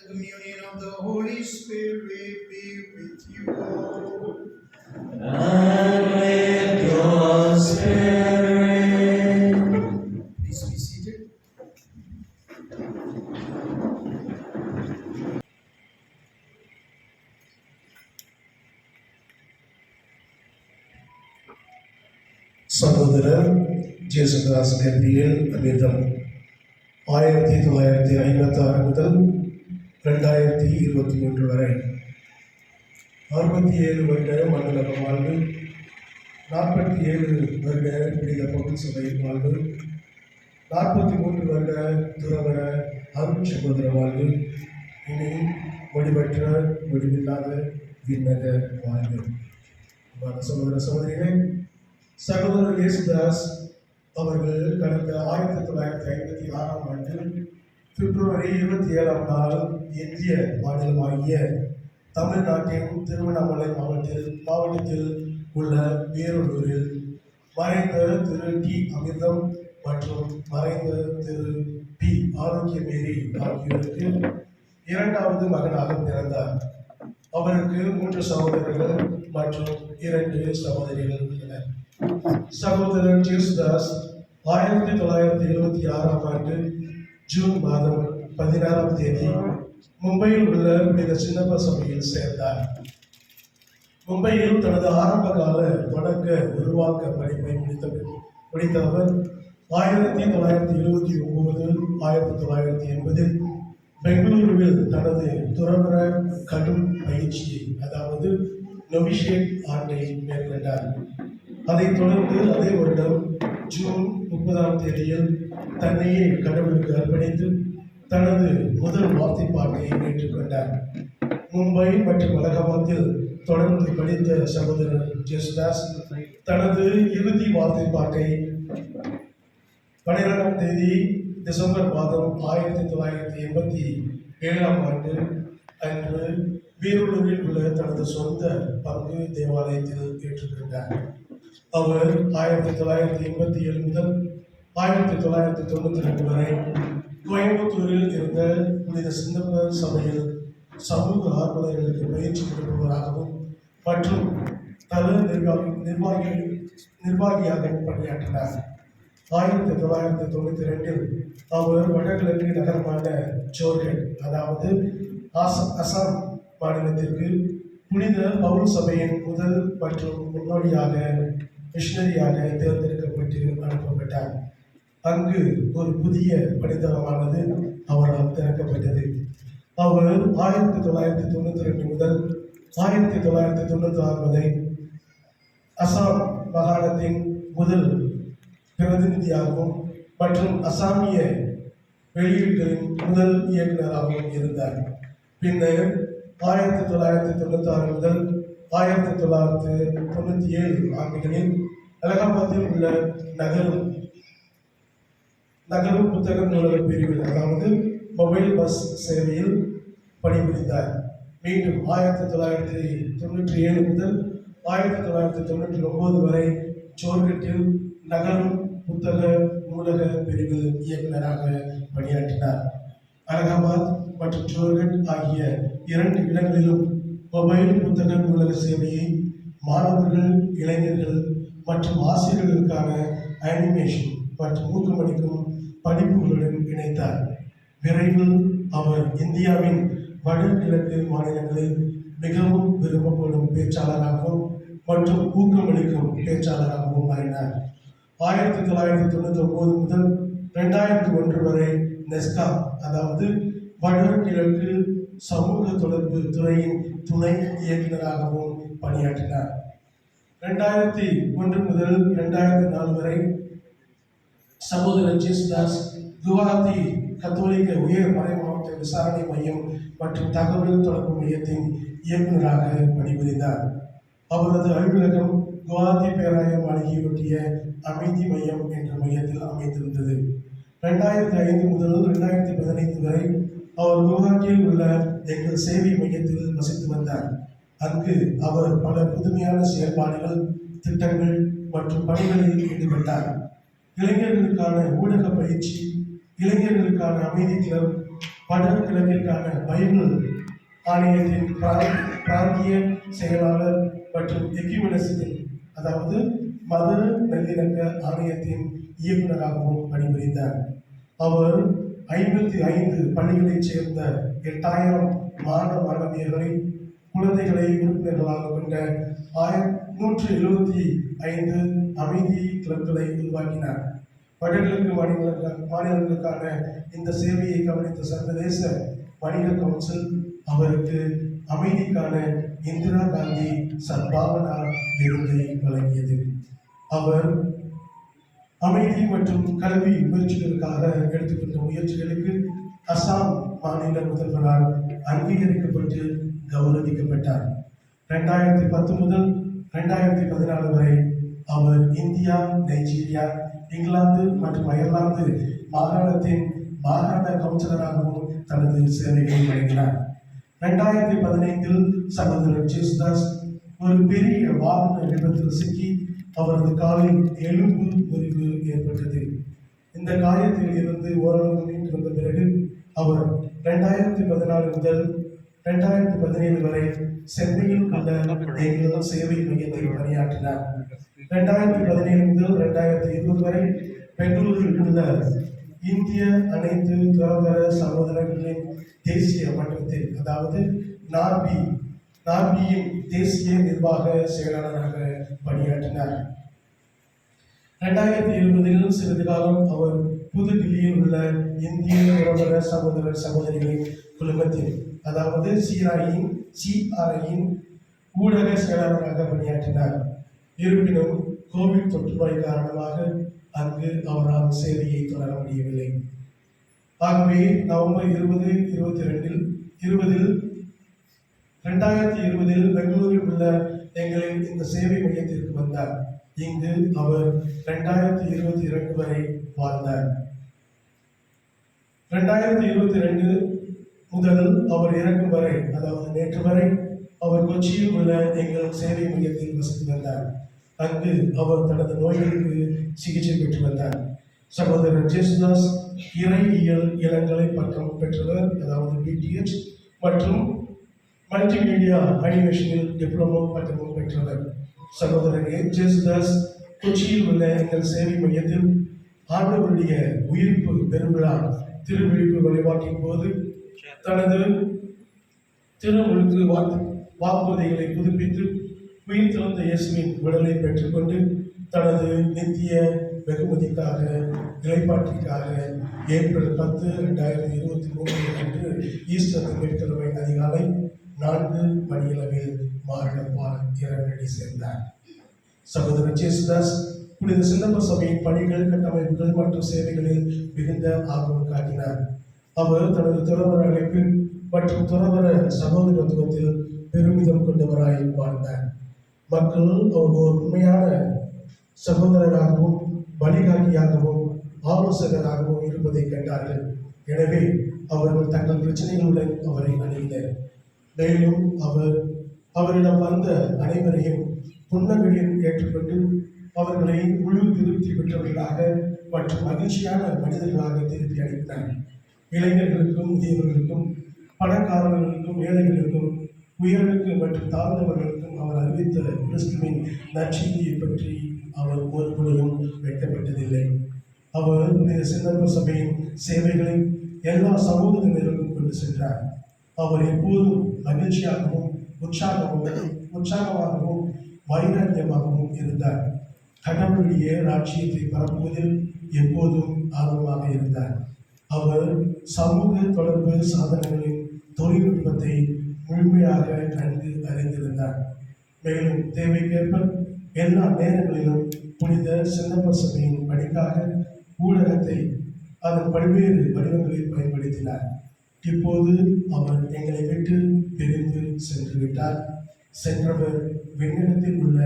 communion of the Holy Spirit be with you all. And with your spirit. Please be seated. சகோதரர் Yesudas Gabriel அமிர்தம் 1956 முதல் 2023 வரை 67 வருட மண்டலக வாழ்வு, 47 வருட புனித பவுல் சபை வாழ்வு, 43 வருட துறவர அருள் சகோதர வாழ்வு, இனி முடிவற்ற முடிவில்லாத விண்ணக வாழ்வு. சகோதர சகோதரிகளே, சகோதரர் இயேசுதாஸ் அவர்கள் கடந்த 1956ஆம் ஆண்டு பிப்ரவரி 27ஆம் நாள் இந்திய மாநிலமாகிய தமிழ்நாட்டின் திருவண்ணாமலை மாவட்டத்தில் உள்ள வேரூரில் மறைந்த திரு டி அமிர்தம் மற்றும் மறைந்த திரு பி ஆரோக்கியமேரி ஆகியோருக்கு இரண்டாவது மகனாக பிறந்தார். அவருக்கு 3 சகோதரர்கள் மற்றும் 2 சகோதரிகள் உள்ளனர். சகோதரர் ஜேசுதாஸ் 1976ஆம் ஆண்டு ஜூன் மாதம் 16ஆம் தேதி மும்பையில் உள்ள புனித சின்னப்ப சபையில் சேர்ந்தார். மும்பையில் தனது ஆரம்பகால தொடக்க உருவாக்க படிப்பை முடித்த அவர் 1979 1980 பெங்களூருவில் தனது துறவற கடும் பயிற்சியை, அதாவது நொவிஷியேட் ஆண்டை மேற்கொண்டார். அதைத் தொடர்ந்து அதே வருடம் ஜூன் 30ஆம் தேதியில் தன்னையே கடவுளுக்கு அர்ப்பணித்து தனது முதல் வார்த்தைப்பாட்டை ஏற்றுக்கொண்டார். மும்பை மற்றும் அலகாபாத்தில் தொடர்ந்து படித்த சகோதரர் ஜேசுதாஸ் தனது இறுதி வார்த்தைப்பாட்டை 12ஆம் தேதி டிசம்பர் மாதம் 1987ஆம் ஆண்டு அன்று வேரூரில் உள்ள தனது சொந்த பங்கு தேவாலயத்தில் ஏற்றுக்கொண்டார். அவர் 1987 முதல் 1992 வரை கோயம்புத்தூரில் இருந்த புனித சின்னப்ப சபையில் சமூக ஆர்வலர்களுக்கு பயிற்சி கொடுப்பவராகவும் மற்றும் தல நிர்வாகியாக பணியாற்றினார். 1992 அவர் வடகிழக்கு நகரமான ஜோர்ஹட், அதாவது அசாம் மாநிலத்திற்கு புனித பவுல் சபையின் முதல் மற்றும் முன்னோடியாக மிஷனரியாக தேர்ந்தெடுக்கப்பட்டு அனுப்பப்பட்டார். அங்கு ஒரு புதிய பணித்தளமானது அவரால் திறக்கப்பட்டது. அவர் 1992 முதல் 1996 வரை அசாம் மாகாணத்தின் முதல் பிரதிநிதியாகவும் மற்றும் அசாமிய வெளியீடுகளின் முதல் இயக்குநராகவும் இருந்தார். பின்னர் 1996 முதல் 1997 ஆண்டுகளில் அலகாபாத்தில் உள்ள நகரும் புத்தக நூலக பிரிவில், அதாவது மொபைல் பஸ் சேவையில் பணிபுரிந்தார். மீண்டும் 1997 முதல் 1999 வரை ஜோர்ஹட்டில் நகரும் புத்தக நூலக பிரிவு இயக்குநராக பணியாற்றினார். அலகாபாத் மற்றும் ஜோர்ஹட் ஆகிய 2 இடங்களிலும் மொபைல் புத்தக நூலக சேவையை மாணவர்கள், இளைஞர்கள் மற்றும் ஆசிரியர்களுக்கான அனிமேஷன் மற்றும் ஊக்கமளிக்கும் படிப்புகளுடன் இணைத்தார். விரைவில் அவர் இந்தியாவின் வடகிழக்கு மாநிலங்களில் மிகவும் விரும்பப்படும் பேச்சாளராகவும் மற்றும் ஊக்கமளிக்கும் பேச்சாளராகவும் மாறினார். 1999 முதல் 2001 வரை நெஸ்கா, அதாவது வடகிழக்கு சமூக தொடர்பு துறையின் துணை இயக்குநராகவும் பணியாற்றினார். 2001 முதல் 2004 வரை சகோதரர் ஜேசுதாஸ் குவஹாத்தி கத்தோலிக்க உயர் மறைமாவட்ட விசாரணை மையம் மற்றும் தகவல் தொடர்பு மையத்தின் இயக்குநராக பணிபுரிந்தார். அவரது அலுவலகம் குவஹாத்தி பேராய மாளிகையை ஒட்டிய அமைதி மையம் என்ற மையத்தில் அமைந்திருந்தது. 2005 முதல் 2015 வரை அவர் குவஹாத்தியில் உள்ள எங்கள் சேவை மையத்தில் வசித்து வந்தார். அங்கு அவர் பல புதுமையான செயல்பாடுகள், திட்டங்கள் மற்றும் பணிகளில் ஈடுபட்டார். இளைஞர்களுக்கான ஊடக பயிற்சி, இளைஞர்களுக்கான அமைதி கிளப், வடகிழக்கிற்கான பைபிள் ஆணையத்தின் பிராந்திய செயலாளர் மற்றும் எக்யூமெனிசத்தின் அதாவது மத நல்லிணக்க ஆணையத்தின் இயக்குநராகவும் பணிபுரிந்தார். அவர் 55 பள்ளிகளைச் சேர்ந்த 8000 மாணவ மாணவியர்களை குழந்தைகளை உறுப்பினர்களாக கொண்ட 175 அமைதி கிளப்களை உருவாக்கினார். வடகிழக்கு மாநிலங்களுக்கான இந்த சேவையை கவனித்த சர்வதேச வணிக கவுன்சில் அவருக்கு அமைதிக்கான இந்திரா காந்தி சத்பாவனா விருதை வழங்கியது. அவர் அமைதி மற்றும் கல்வி முயற்சிகளுக்காக எடுத்துக்கொண்ட முயற்சிகளுக்கு அசாம் மாநில முதல்வரால் அங்கீகரிக்கப்பட்டு கௌரவிக்கப்பட்டார். 2010 முதல் 2014 வரை அவர் இந்தியா, நைஜீரியா, இங்கிலாந்து மற்றும் அயர்லாந்து மாகாணத்தின் மாகாண கவுன்சிலராகவும் தனது சேவைகளை வழங்கினார். 2015 சகோதரர் ஜேசுதாஸ் ஒரு பெரிய வாகன விபத்தில் சிக்கி அவரது காலில் எலும்பு முறிவு ஏற்பட்டது. இந்த காயத்தில் இருந்து ஓரளவு மீண்டு வந்த பிறகு அவர் 2014 முதல் 2017 வரை சென்னையில் உள்ள எங்கள் சேவை மையத்தில் பணியாற்றினார். 2017 முதல் 2020 வரை பெங்களூரில் உள்ள இந்திய அனைத்து துறவற சகோதரர்களின் தேசிய மன்றத்தில் அதாவது நார்பியின் தேசிய நிர்வாக செயலாளராக பணியாற்றினார். 2020 சிறிது காலம் அவர் புதுதில்லியில் உள்ள இந்திய துறவற சகோதரர் சகோதரிகளின் குழுமத்தில் அதாவது சிஆர்ஐயின் ஊடக செயலாளராக பணியாற்றினார். இருப்பினும் கோவிட் தொற்றுநோய் காரணமாக அங்கு அவரால் சேவையை தொடர முடியவில்லை. ஆகவே நவம்பர் 2020 பெங்களூரில் உள்ள எங்களின் இந்த சேவை மையத்திற்கு வந்தார். இங்கு அவர் 2022 வரை வாழ்ந்தார். 2022 முதல் அவர் இறக்கும் வரை அதாவது நேற்று வரை அவர் கொச்சியில் உள்ள எங்கள் சேவை மையத்தில் வசித்து வந்தார். அங்கு அவர் தனது நோய்களுக்கு சிகிச்சை பெற்று வந்தார். சகோதரர் ஜேசுதாஸ் இறையியல் இளங்கலை பட்டம் பெற்றவர் அதாவது BTH மற்றும் மல்டிமீடியா அனிமேஷனில் டிப்ளமோ பட்டமும் பெற்றவர். சகோதரர் ஜேசுதாஸ் கொச்சியில் உள்ள எங்கள் சேவை மையத்தில் ஆண்டவருடைய உயிர்ப்பு பெருவிழா திருவிழிப்பு வழிபாட்டின் போது தனது திருமுழுக்கு வாக்குறுதிகளை புதுப்பித்து உயிர் திறந்த இயேசுவின் உடலை பெற்றுக்கொண்டு தனது நித்திய வெகுமதிக்காக இலைப்பாட்டிற்காக ஏப்ரல் 10, 2023 அன்று ஈஸ்டர் திங்கட்கிழமை அதிகாலை 4 மணியளவில் மாரடைப்பால் இறைவனடி சேர்ந்தார். சகோதரர் ஜேசுதாஸ் புனித சின்னப்ப சபையின் பணிகள், கட்டமைப்புகள் மற்றும் சேவைகளில் மிகுந்த ஆர்வம் காட்டினார். அவர் தனது துறவற அழைப்பு மற்றும் துறவற சகோதரத்துவத்தில் பெருமிதம் கொண்டவராய் வாழ்ந்தார். மக்கள் அவர் ஒரு உண்மையான சகோதரராகவும் வழிகாட்டியாகவும் ஆலோசகராகவும் இருப்பதை கண்டார்கள். எனவே அவர்கள் தங்கள் பிரச்சனைகளுடன் அவரை அணுகினர். மேலும் அவரிடம் வந்த அனைவரையும் புன்னகையில் ஏற்றுக்கொண்டு அவர்களை முழு திருப்தி பெற்றவர்களாக மற்றும் மகிழ்ச்சியான மனிதர்களாக திருப்பி அனுப்பினார். இளைஞர்களுக்கும் முதியவர்களுக்கும் பணக்காரர்களுக்கும் ஏழைகளுக்கும் உயர்வுக்கு மற்றும் தாழ்ந்தவர்களுக்கும் அவர் அறிவித்த கிறிஸ்துவின் நற்செய்தியை பற்றி அவர் ஒருபொழுதும் வெட்கப்பட்டதில்லை. அவர் புனித சின்னப்ப சபையின் சேவைகளை எல்லா சமூகத்தினருக்கும் கொண்டு சென்றார். அவர் எப்போதும் மகிழ்ச்சியாகவும் உற்சாகமாகவும் வைராக்கியமாகவும் இருந்தார். கடவுளுடைய ராஜ்யத்தை பரப்புவதில் எப்போதும் ஆர்வமாக இருந்தார். அவர் சமூக தொடர்பு சாதனங்களின் தொழில்நுட்பத்தை முழுமையாக நன்கு அறிந்திருந்தார். மேலும் தேவைக்கேற்ப எல்லா நேரங்களிலும் புனித சின்னப்ப சபையின் பணிக்காக ஊடகத்தை அதன் பல்வேறு வடிவங்களில் பயன்படுத்தினார். இப்போது அவர் எங்களை விட்டு பிரிந்து சென்று விட்டார். சென்றவர் விண்ணிடத்தில் உள்ள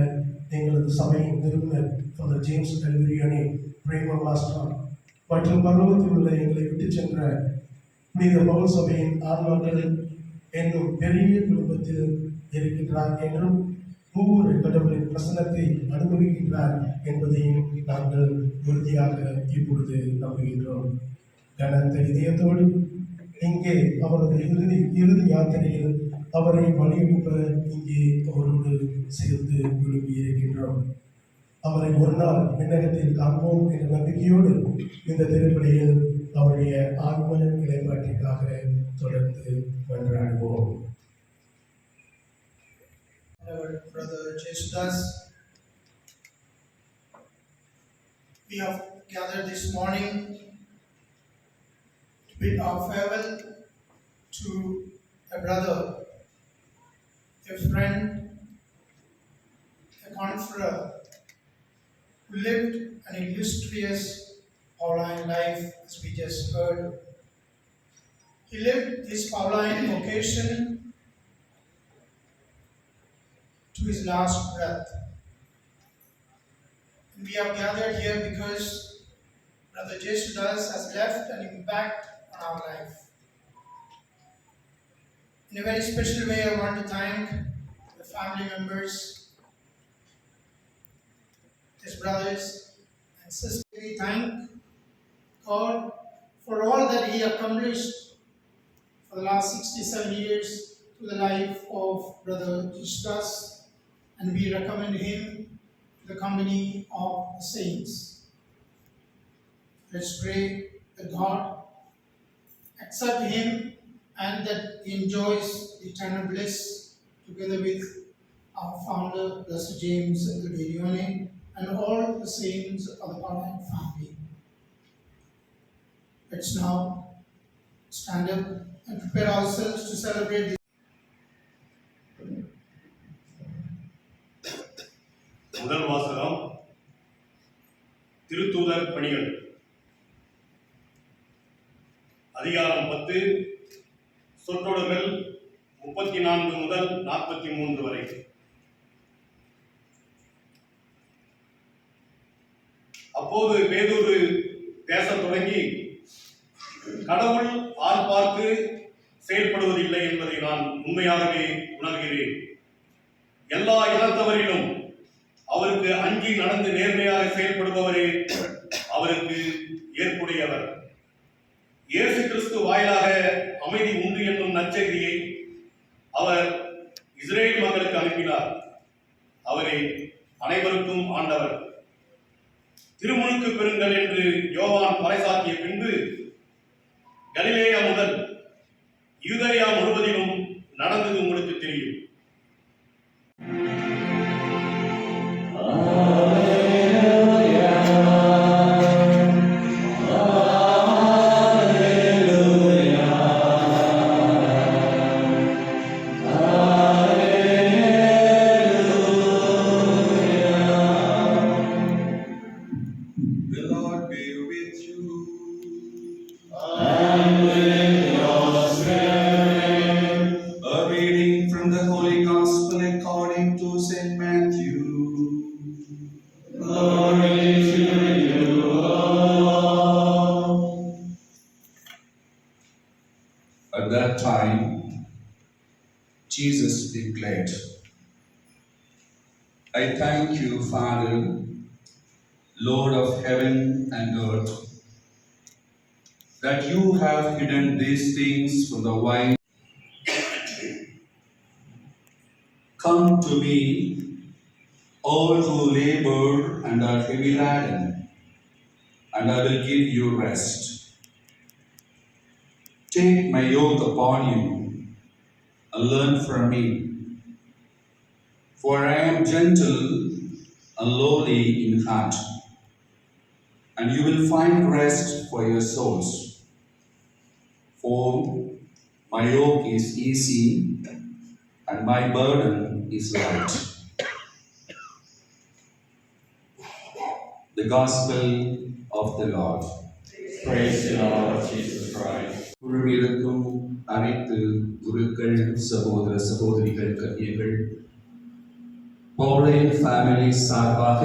எங்களது சபையின் நிறுவனர் ஃபாதர் ஜேம்ஸ் கல்விரியானி பிரேம மாஸ்டர் மற்றும் பருவத்தில் உள்ள எங்களை விட்டு சென்ற புனித பவுல் சபையின் ஆன்மாக்கள் என்னும் பெரிய குடும்பத்தில் இருக்கின்றார் என்றும் ஒவ்வொரு கடவுளின் பிரசன்னத்தை அனுபவிக்கின்றார் என்பதையும் நாங்கள் உறுதியாக இப்பொழுது நம்புகின்றோம். கனத்த இதயத்தோடு இங்கே அவரது இறுதி யாத்திரையில் அவரை வழியனுப்ப இங்கே அவரோடு சேர்ந்து விரும்பியிருக்கின்றோம். அவரை ஒரு நாள் விண்ணகத்தில் காண்போம் என்ற நம்பிக்கையோடு இந்த திருப்பலியில் அவருடைய ஆன்ம நிலைப்பாட்டிற்காக தொடர்ந்து மன்றாடுவோம். Our brother Jesudas, we have gathered this morning to bid our farewell to a brother, a friend, a confrere who lived an illustrious Pauline life, as we just heard. He lived his Pauline vocation to his last breath. And we are gathered here because Brother Jesudas has left an impact on our life. In a very special way, I want to thank the family members, his brothers and sisters. We thank God for all that he accomplished for the last 67 years to the life of Brother Jesudas, and we recommend him to the company of the saints. Let's pray that God accept him and that he enjoys eternal bliss together with our founder, Blessed James Alberione, and all the saints of the Pauline family. Let's now stand up and prepare ourselves to celebrate the முதல் வாசகம் திருத்தூதர் பணிகள் அதிகாரம் 10 சொற்றொடர்கள் 34 முதல் 43 வரை. அப்போது பேதுரு பேசத் தொடங்கி, கடவுள் ஆள் பார்த்து செயல்படுவதில்லை என்பதை நான் உண்மையாகவே உணர்கிறேன். எல்லா இனத்தவரிலும் அவருக்கு அஞ்சி நடந்து நேர்மையாக செயல்படுபவரே அவருக்கு ஏற்புடையவர். இயேசு கிறிஸ்து வாயிலாக அமைதி உண்டு என்னும் நற்செய்தியை அவர் இஸ்ரேல் மக்களுக்கு அனுப்பினார். அவரே அனைவருக்கும் ஆண்டவர். திருமுழுக்கு பெறுங்கள் என்று யோவான் பறைசாற்றிய பின்பு கலிலேயா முதல் யூதேயா முழுவதிலும் நடந்தது உங்களுக்கு தெரியும். The Lord be with you. And with your spirit. A reading from the Holy Gospel according to St. Matthew. Glory to you, O Lord. At that time, Jesus declared, I thank you, Father, Lord of heaven and earth, that you have hidden these things from the wise. Come to me, all who labor and are heavy laden, and I will give you rest. Take my yoke upon you and learn from me, for I am gentle and lowly in heart, and you will find rest for your souls. For my yoke is easy and my burden is light. The Gospel of the Lord. Praise the Lord Jesus Christ. குழுவிருக்கும் அனைத்து குருக்கள், சகோதர சகோதரிகள், கன்னியர்கள், பவுலின் family சார்பாக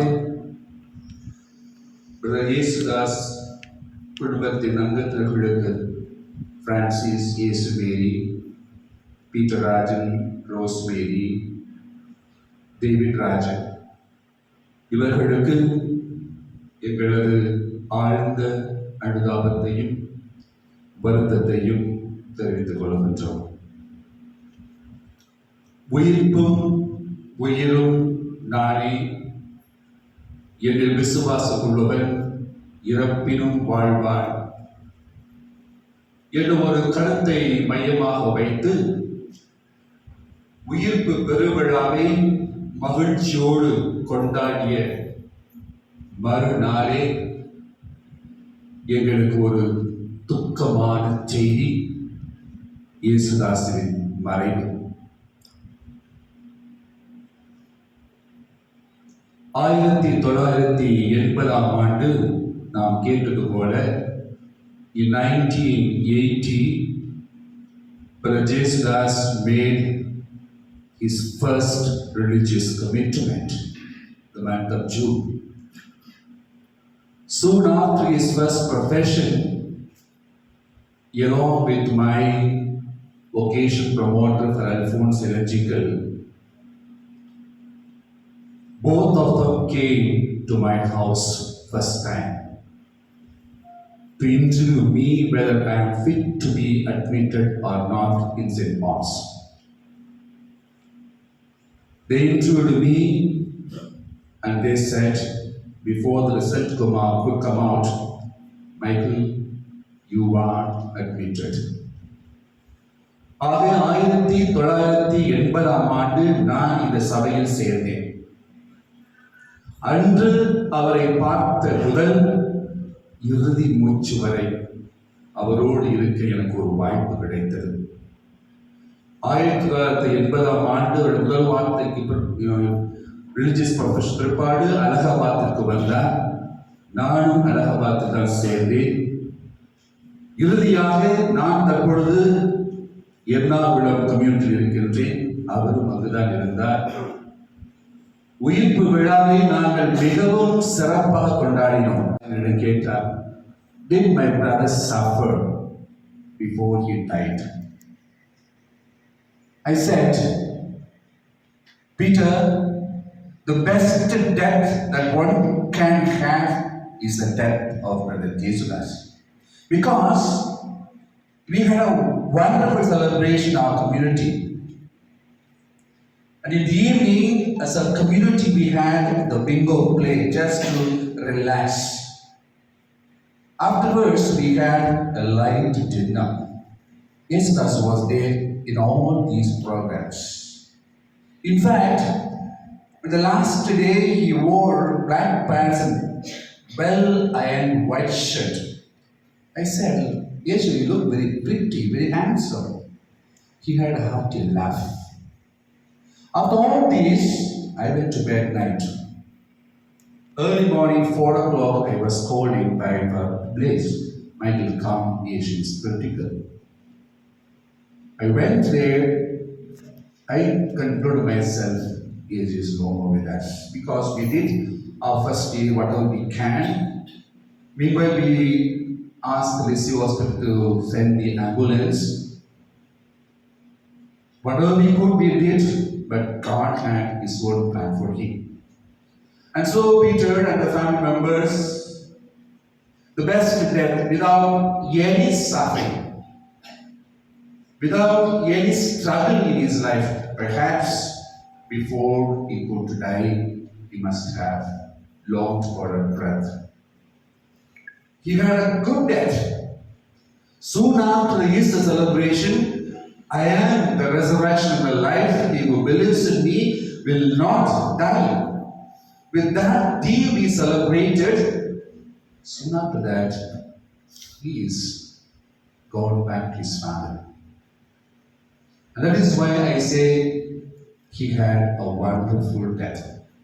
brother Yesudas குடும்பத்தின் அங்கத்தினர்களுக்கு Francis Yesumary, Peter Rajan, Rosemary, David Rajan இவர்களுக்கு எங்களது ஆழ்ந்த அனுதாபத்தையும் வருத்தத்தையும் தெரிவித்துக் கொள்கின்றோம். உயிர்ப்பும் உயிரும் நானே, என்னில் விசுவாசம் உள்ளவன் இறப்பினும் வாழ்வான் என்ற ஒரு கருத்தை மையமாக வைத்து உயிர்ப்பு பெருவிழாவை மகிழ்ச்சியோடு கொண்டாடிய மறுநாளே எங்களுக்கு ஒரு துக்கமான செய்தி, இயேசுதாசுவின் மறைவு. 1980 ஆண்டு நாம் கேட்டது போல in 1980 Brother Jesudas made his first religious commitment, the month of June. Soon after his first profession, along with my vocation promoter for Alphonse Electrical, both of them came to my house first time to interview me whether I am fit to be admitted or not in St. Paul's. They interviewed me and they said, before the result could come out, Michael, you are admitted. ஆக 1980 ஆண்டு நான் இந்த சபையில் சேர்ந்தேன். அன்று அவரை பார்த்த முதல் இறுதி மூச்சு வரை அவரோடு இருக்க எனக்கு ஒரு வாய்ப்பு கிடைத்தது. 1980 ஆண்டு முதல் வார்த்தைக்கு ரிலிஜியஸ் ப்ரொஃபஷன் பிற்பாடு அலகாபாத்திற்கு வந்தார். நானும் அலகாபாத்தில் தான் சேர்ந்தேன். இறுதியாக நான் தற்பொழுது எர்ணாகுளம் கம்யூனிட்டியில் இருக்கின்றேன். அவரும் அங்குதான் இருந்தார். உயிர்ப்பு விழாவை நாங்கள் மிகவும் சிறப்பாக கொண்டாடினோம். என்னிடம் கேட்டார், did my brother suffer before he died? I said, Peter, the best death that one can have is the death of Brother Jesudas. Because we had a wonderful celebration in our community. And in the evening, as a community, we had the bingo play just to relax. Afterwards, we had a light dinner. Jesudas was there in all these programs. In fact, on the last day, he wore black pants and well-ironed white shirt. I said, yes, you look very pretty, very handsome. He had a hearty laugh. After all this, I went to bed at night. Early morning, 4 o'clock, I was called in by Blaise. Michael, come, Asian is critical. I went there. I concluded myself, Asia is no more with us. Because we did our first day, whatever we can. Meanwhile, we asked the Lizzie Hospital to send the ambulance. Whatever we could, we did. But God had His own plan for him. And so Peter and the family members, the best death without any suffering, without any struggle in his life. Perhaps before he could die, he must have longed for a breath. He had a good death. Soon after the Easter celebration, I am the resurrection and the life. He who believes in me will not die. With that deal we celebrated. Soon after that, he is gone back to his family. And that is why I say he had a wonderful death.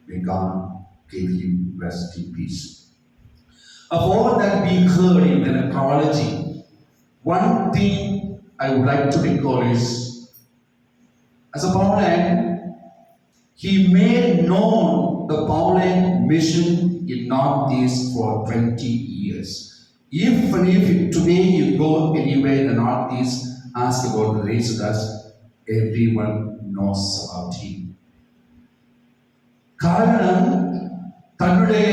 May God give him rest in peace. Of all that we heard in the necrology, one thing I would like to recall is, as a Pauline, he made known the Pauline mission in Northeast for 20 years. If today you go anywhere in the Northeast, ask about the Jesudas, everyone knows about him. காரணம், தன்னுடைய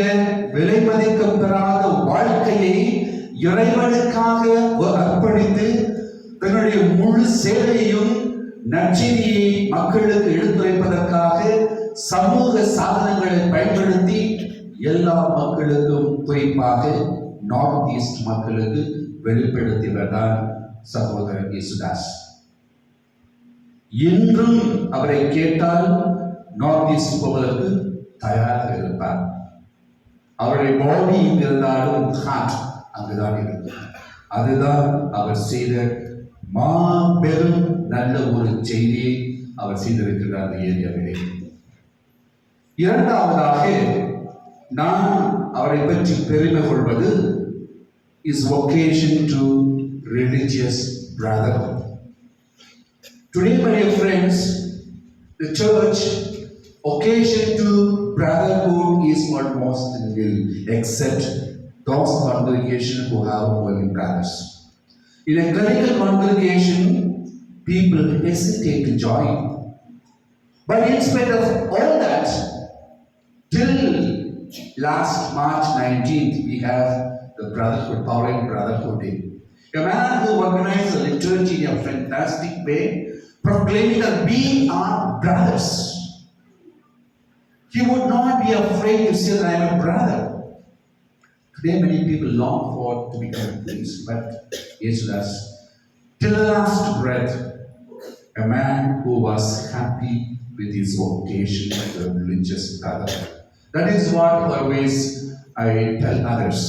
விலை மதிக்கப்பெறாத வாழ்க்கையை இறைவனுக்காக அர்ப்பணித்து, the தன்னுடைய முழு சேவையையும் நற்செய்தியை மக்களுக்கு எடுத்துரைப்பதற்காக சமூக சாதனங்களை பயன்படுத்தி எல்லா மக்களுக்கும், குறிப்பாக நார்த் ஈஸ்ட் மக்களுக்கு வெளிப்படுத்தியவர்தான் சகோதரர் இயேசுதாஸ். இன்றும் அவரை கேட்டால் நார்த் ஈஸ்ட் போவதற்கு தயாராக இருப்பார். அவருடைய பாடி இங்கு இருந்தாலும் ஹார்ட் அங்குதான் இருக்கும். அதுதான் அவர் செய்த மாபெரும் நல்ல ஒரு செய்தியை அவர் செய்திருக்கிறார் அந்த ஏரியாவிலே. இரண்டாவதாக நான் அவரை பற்றி பெருமை கொள்வது is vocation to religious brotherhood. Today, my dear friends, the church occasion to brotherhood is almost nil, except those congregations who have only brothers. In a clerical congregation, people hesitate to join. But in spite of all that, till last March 19th, we have the Brotherhood, Pauline Brotherhood Day. A man who organized a liturgy in a fantastic way, proclaiming that we are brothers. He would not be afraid to say that I am a brother. Today many people long for to become priests, but Jesus, till the last breath, a man who was happy with his vocation as a religious brother. That is what always I tell others.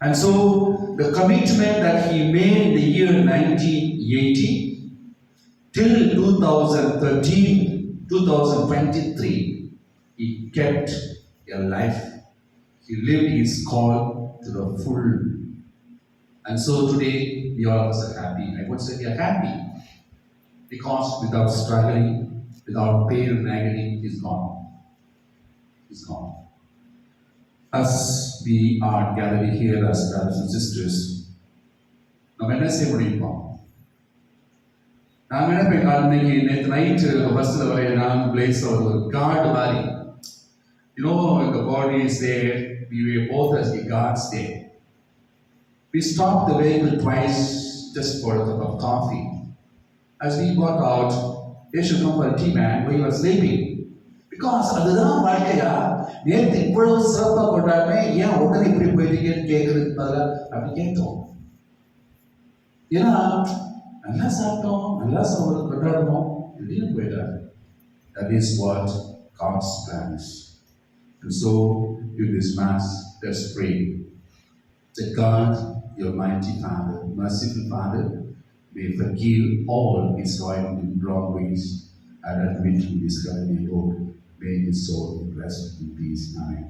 And so the commitment that he made in the year 1980 till 2013, 2023, he kept a life. He lived his call to the full. And so today we all of us are happy. I would say we are happy because without struggling, without pain and agony, he's gone. He's gone. As we are gathered here as brothers and sisters, நம்ம என்ன செய்ய முடியுமோ? நாங்கள் என்ன இன்னைக்கு நேற்று night பஸ்ஸில் வரையில நான் பிளேஸ் ஒரு கார்டு மாதிரி, the body is there, we were both as the guards there. We stopped the vehicle twice just for a cup of coffee. As we got out, they should come for a tea, man, where you were sleeping. Because அதுதான் வாழ்க்கையா, நேற்று இவ்வளவு சிறப்பாக கொண்டாடுமே, ஏன் உடனே இப்படி போயிட்டீங்கன்னு கேட்கறதுக்கு பதிலாக அப்படி கேட்டோம். ஏன்னா நல்லா சாப்பிட்டோம், நல்லா கொண்டாடணும், திடீர்னு போயிட்டாரு. That is what God's plan is. And so, in this Mass, let's pray that God, your mighty Father, merciful Father, may forgive all his wrongdoings and admit him his heavenly hope. May his soul rest in peace. Amen.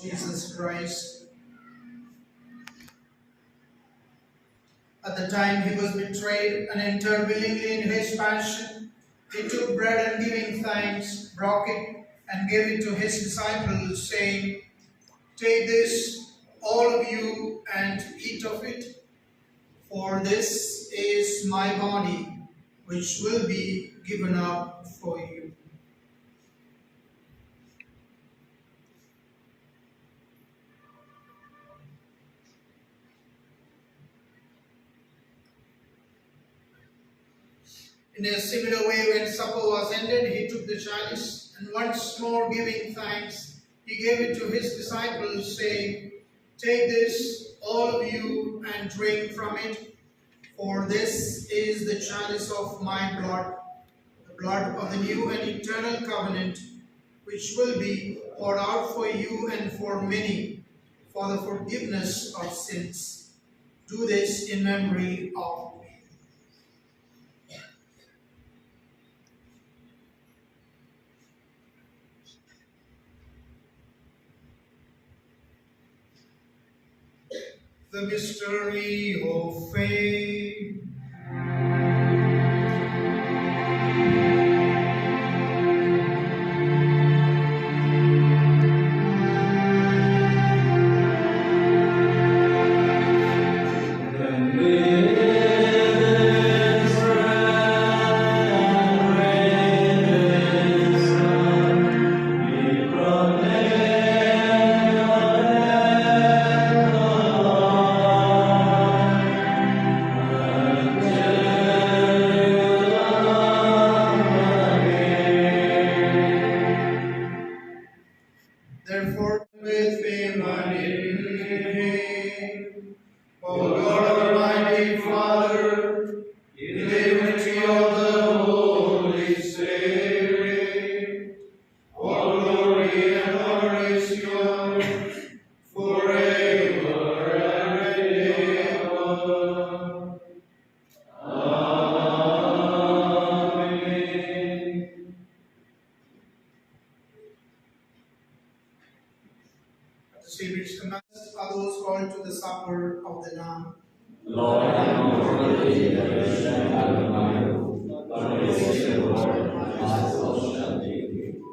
Jesus Christ. At the time he was betrayed and entered willingly in his passion, he took bread and giving thanks, broke it and gave it to his disciples, saying, "Take this, all of you, and eat of it, for this is my body, which will be given up for you." In a similar way, when supper was ended, he took the chalice, and once more giving thanks, he gave it to his disciples, saying, "Take this, all of you, and drink from it, for this is the chalice of my blood, the blood of the new and eternal covenant, which will be poured out for you and for many, for the forgiveness of sins. Do this in memory of me." The mystery of faith. Therefore, with him and in him, O Lord Almighty Father, in the unity of the Holy Spirit, all glory and honor is yours forever and ever. Amen. The Savior's commands are those called to the supper of the Lamb. Lord, I am not worthy that you should have my roof, but praise the Lord, my soul shall take you.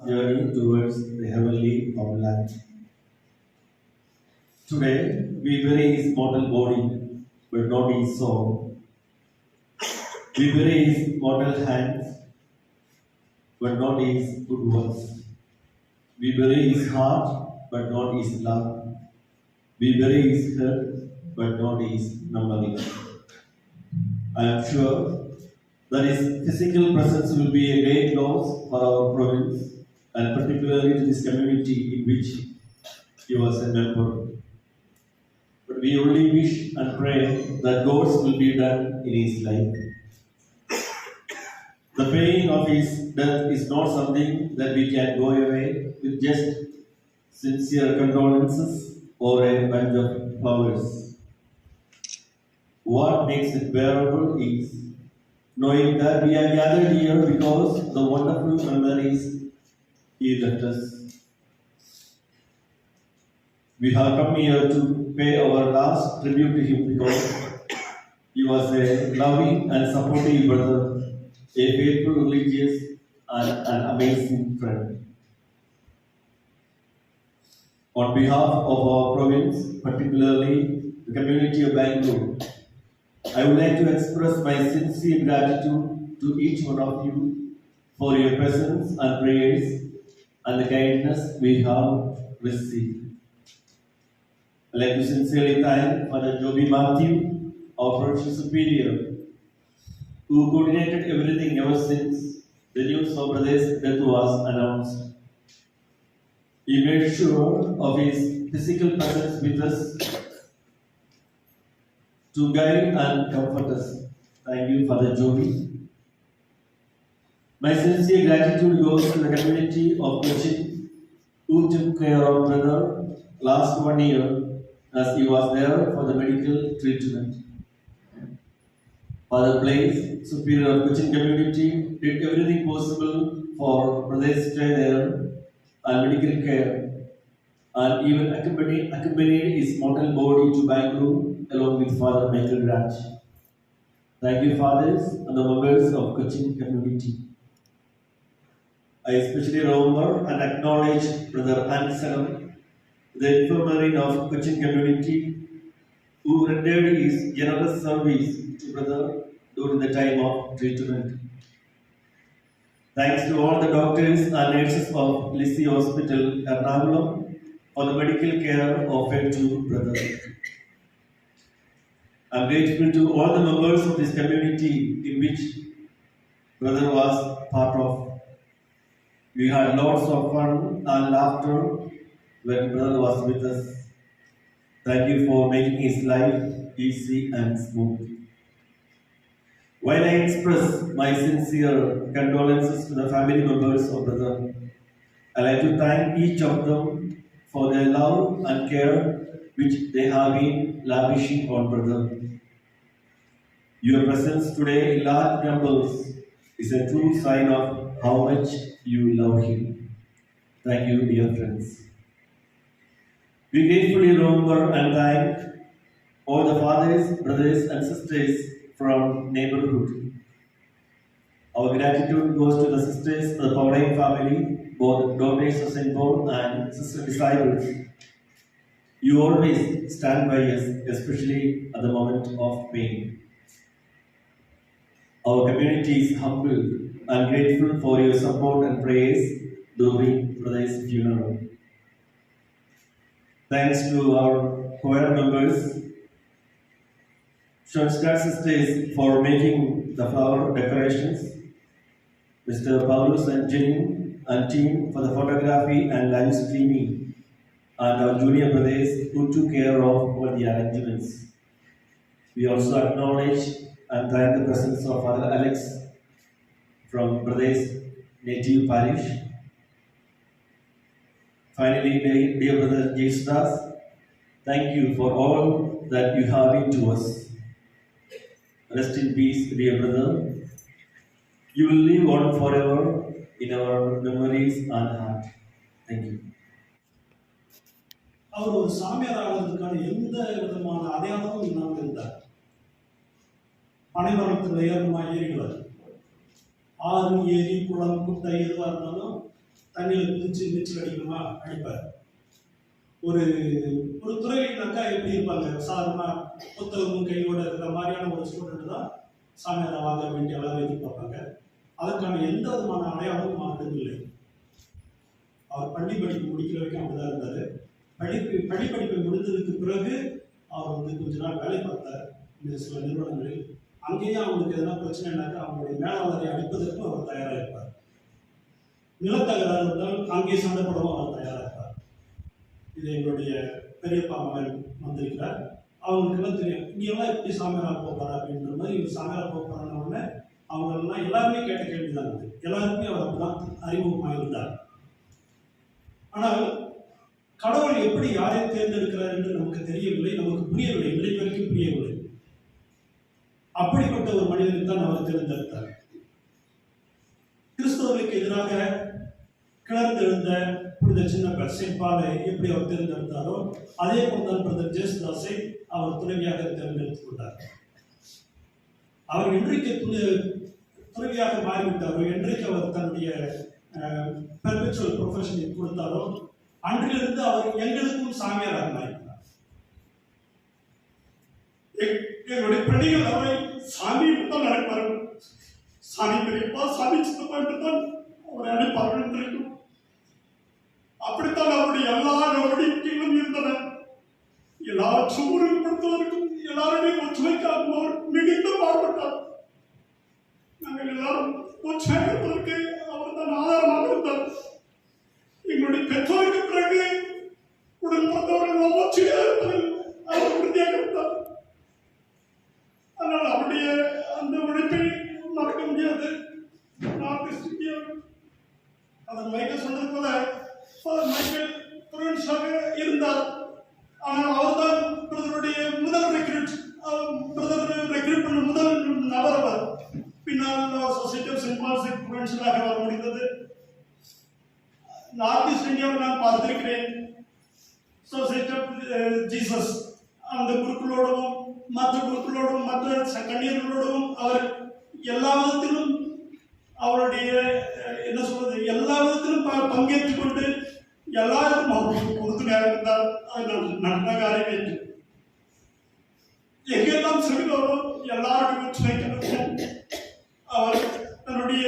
Journey towards the heavenly homeland. Today, we bury his mortal body, but not his soul. We bury his mortal hands, but not his good works. We bury his heart, but not his love. We bury his head, but not his memory. I am sure that his physical presence will be a great loss for our province, and particularly to this community in which he was a member. But but we only wish and pray that God's will be done in his life. The pain of his death is not something that we can go away with just sincere condolences or a bunch of flowers. What makes it bearable is knowing that we are gathered here because of the wonderful memories he left us. We have come here to pay our last tribute to him because he was a loving and supportive brother, a faithful religious, and an amazing friend. On behalf of our province, particularly the community of Bangalore, I would like to express my sincere gratitude to each one of you for your presence and prayers and the kindness we have received. I'd like to sincerely thank Father Joby Matthew, our provincial superior, who coordinated everything ever since the news of Brother's death was announced. He made sure of his physical presence with us to guide and comfort us. Thank you, Father Joby. My sincere gratitude goes to the community of Cochin who took care of Brother last 1 year as he was there for the medical treatment. Father Blaise, superior of Cochin community, did everything possible for Brother's stay there and medical care, and even accompanied his mortal body to Bangalore along with Father Michael Grant. Thank you, fathers and the members of Cochin community. I especially remember and acknowledge Brother Anselm, the infirmary of Cochin community, who rendered his generous service to Brother during the time of treatment. Thanks to all the doctors and nurses of Lisi Hospital, Ernakulam, for the medical care offered to Brother. I am grateful to all the members of this community in which Brother was part of. We had lots of fun and laughter when Brother was with us. Thank you for making his life easy and smooth. While I express my sincere condolences to the family members of Brother, I like to thank each of them for their love and care which they have been lavishing on Brother. Your presence today in large numbers is a true sign of how much you love him. Thank you, dear friends. We gratefully remember and thank all the fathers, brothers, and sisters from neighborhood. Our gratitude goes to the sisters of the Paulain family, both daughters of St. Paul and sister disciples. You always stand by us, especially at the moment of pain. Our community is humble and grateful for your support and prayers during Brother's funeral. Thanks to our choir members, Schoenstatt sisters for making the flower decorations, Mr. Paulus and Jenny and team for the photography and live streaming, and our junior brothers who took care of all the arrangements. We also acknowledge and thank the presence of Father Alex from Brother's native parish. Finally, dear Brother Jesus, thank you for all that you have been to us. Rest in peace, dear brother. You will live on forever in our memories and heart. Thank you. அவர் ஒரு சாமியார் ஆகிறதுக்கான எந்த விதமான அடையாளமும் இல்லாமல் இருந்தார். பனைமரத்தில் ஏறமா ஏறிடுவார். ஆறு, ஏரி, குளம், குட்டை எதுவாக இருந்தாலும் தண்ணியில் குதிச்சு நீச்சல் அடிக்கணுமா அடிப்பார். ஒரு ஒரு துறையினாக்கா எப்படி இருப்பாங்க, சாதாரணமாக புத்தகமும் கையோட இருக்கிற மாதிரியான ஒரு ஸ்டூடெண்ட் தான் சாமியார் ஆக வேண்டிய அளவு எதிர்பார்ப்பாங்க. அதற்கான எந்த விதமான அடையாளமும் அவருக்கு இல்லை. அவர் பள்ளி படிப்பு முடிக்கிற வரைக்கும் அப்படிதான் இருந்தார். பள்ளிப்படிப்பை முடிந்ததுக்கு பிறகு அவர் கொஞ்ச நாள் வேலை பார்த்தார் இந்த சில நிறுவனங்களில். அங்கேயும் அவங்களுக்கு எதனா பிரச்சனைனாக்கா அவங்களுடைய மேலாளரை அடிப்பதற்கும் அவர் தயாராக இருப்பார். நிலத்தகராறு இருந்தால் அங்கே சண்டைப்படவும் அவர் தயாராக இருப்பார். இது எங்களுடைய பெரியப்பா மகன் வந்திருக்கிறார். அவங்களுக்கு எல்லாம் தெரியும், இங்கெல்லாம் எப்படி சாமியாரா போகிறாரு அப்படின்ற மாதிரி இவர் சாமியாரா போகிறான உடனே அவங்களெல்லாம் எல்லாருமே கேட்ட கேள்விதான் அது. எல்லாருக்குமே அவர் அப்படிதான் அறிமுகமாக இருந்தார். ஆனால் கடவுள் எப்படி யாரை தேர்ந்தெடுக்கிறார் என்று நமக்கு தெரியவில்லை, நமக்கு புரியவில்லை, இன்றைக்கு வரைக்கும் புரியவில்லை. அப்படிப்பட்ட ஒரு மனிதனை தான் அவர் தேர்ந்தெடுத்தார். கிறிஸ்தவர்களுக்கு எதிராக கிளர்ந்தெழுந்த புனித சின்ன செப்பாலை எப்படி அவர் தேர்ந்தெடுத்தாரோ அதே போல்தான் பிரதர் ஜேசுதாஸை அவர் துணைவியாக தேர்ந்தெடுத்துக் கொண்டார். அவர் என்றைக்கு துணைவியாக மாறிவிட்டாரோ, என்றைக்கு அவர் தன்னுடைய பெர்பெச்சுவல் ப்ரொஃபஷனை கொடுத்தாரோ அன்றிலிருந்து அவர் எங்களுக்கும் சாமியாராக மாறினார். எங்களுடைய பணிகள் அவரை சாமி தான் அழைப்பார்கள். சாமி பெரியப்பா, சாமி சித்தப்பா என்று தான் அவரை அழைப்பார்கள் என்றைக்கும். அப்படித்தான் அவருடைய எல்லா நடவடிக்கைகளும் இருந்தன. எல்லாவற்றும் ஒருமைப்படுத்துவதற்கும் எல்லாருமே ஒற்றுமைக்காகவும் அவர் மிகுந்த பாடுபட்டார். நாங்கள் எல்லாரும் ஒற்றுமைப்பதற்கு அவர் தான் ஆதாரமாக இருந்தார். எங்களுடைய பெற்றோருக்கு பிறகு உடன் பிறந்தவர்கள் ஒற்றுமையாக இருப்பதில் அவர் உறுதியாக இருந்தார். ஆனால் அவருடைய அந்த உழைப்பை மறக்க முடியாது. நார்த் இந்தியாவில் அதன் மைக்கேல் சொன்னது போல ஃபாதர் மைக்கேல் புரன்ஸாக இருந்தார். ஆனால் அவர்தான் பிரதருடைய முதல் ரெக்ரூட், பிரதர் ரெக்ரூட் பண்ண முதல் நபர் அவர். பின்னால் சொசைட்டி ஆஃப் சென்ட் பால்ஸ் புரன்ஸாக வர முடிந்தது. நார்த் ஈஸ்ட் இந்தியாவில் நான் பார்த்திருக்கிறேன். சொசைட்டி ஆஃப் ஜீசஸ் அந்த குருக்களோடவும் மற்ற குருக்களோடும் மற்ற கண்ணியர்களோடவும் அவர் எல்லா விதத்திலும் அவருடைய என்ன சொல்றது எல்லா விதத்திலும் பங்கேற்றுக் கொண்டு எல்லாருக்கும் அவருக்கு உறுதுணையாக இருந்தார். அது நல்ல காரியம் என்று எங்கெல்லாம் செல்கிறோம் எல்லாருக்கும் ஒற்றுமைக்கும் அவர் தன்னுடைய